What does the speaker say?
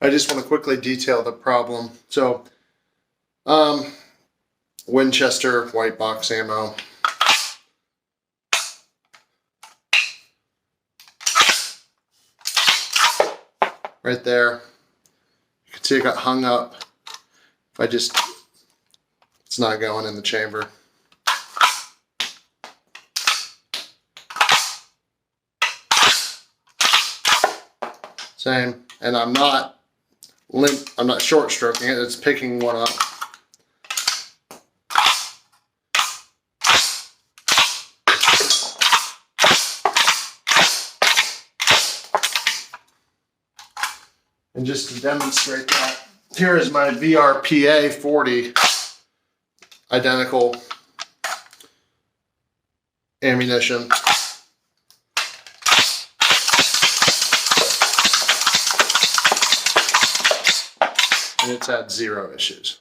I just want to quickly detail the problem. So, Winchester white box ammo. Right there. You can see it got hung up. It's not going in the chamber. Same. And I'm not short stroking it, it's picking one up. And just to demonstrate that, here is my VRPF-14 identical ammunition. And it's had 0 issues.